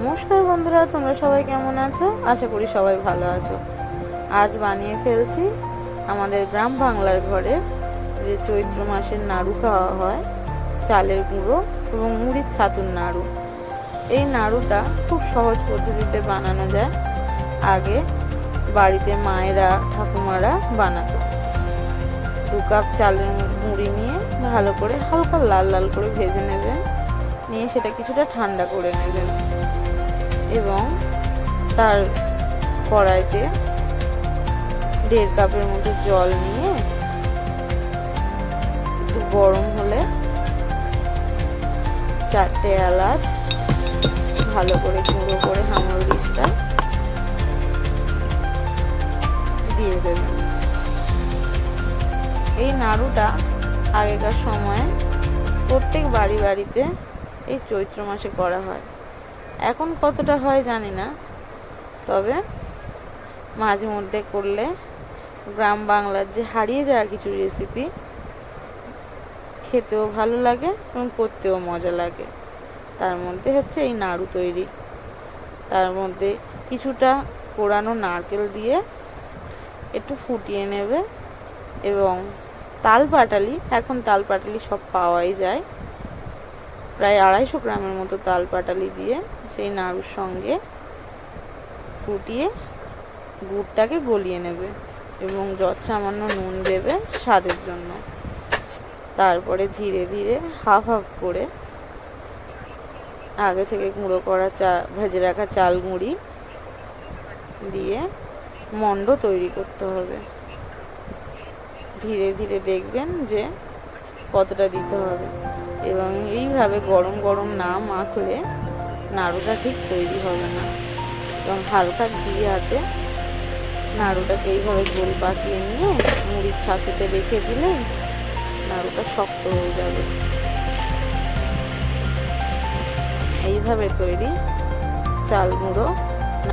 নমস্কার বন্ধুরা, তোমরা সবাই কেমন আছো? আশা করি সবাই ভালো আছো। আজ বানিয়ে ফেলছি আমাদের গ্রাম বাংলার ঘরে যে চৈত্র মাসের নাড়ু খাওয়া হয়, চালের গুঁড়ো এবং মুড়ির ছাতুর নাড়ু। এই নাড়ুটা খুব সহজ পদ্ধতিতে বানানো যায়। আগে বাড়িতে মায়েরা ঠাকুমারা বানাতো। 2 কাপ চালের মুড়ি নিয়ে ভালো করে হালকা লাল লাল করে ভেজে নেবেন, নিয়ে সেটা কিছুটা ঠান্ডা করে নেবেন এবং তার কড়াইতে 1.5 কাপের মতো জল নিয়ে একটু গরম হলে 4টে এলাচ ভালো করে গুঁড়ো করে হামালদিস্তা দিয়ে দেবেন। এই নাড়ুটা আগেকার সময়ে প্রত্যেক বাড়িতে এই চৈত্র মাসে করা হয়। এখন কতটা হয় জানি না, তবে মাঝে মধ্যে করলে গ্রাম বাংলার যে হারিয়ে যাওয়া কিছু রেসিপি খেতেও ভালো লাগে এবং করতেও মজা লাগে। তার মধ্যে হচ্ছে এই নাড়ু তৈরি। তার মধ্যে কিছুটা কোরানো নারকেল দিয়ে একটু ফুটিয়ে নেবে এবং তালপাটালি, এখন তালপাটালি সব পাওয়াই যায়, প্রায় 250 গ্রামের মতো তালপাটালি দিয়ে সেই নাড়ুর সঙ্গে ফুটিয়ে গুড়টাকে গলিয়ে নেবে এবং সামান্য নুন দেবে স্বাদের জন্য। তারপরে ধীরে ধীরে হাফ হাফ করে আগে থেকে গুঁড়ো করা ভেজে রাখা চাল গুঁড়ি দিয়ে মণ্ড তৈরি করতে হবে। ধীরে ধীরে দেখবেন যে কতটা দিতে হবে এবং এইভাবে গরম গরম না মাখলে নাড়ুটা ঠিক তৈরি হবে না। এবং হালকা ঘি হাতে নাড়ুটাকে এইভাবে গোল পাকিয়ে নিয়ে মুড়ির ছাতুতে রেখে দিলে নাড়ুটা শক্ত হয়ে যাবে। এইভাবে তৈরি চাল গুঁড়ো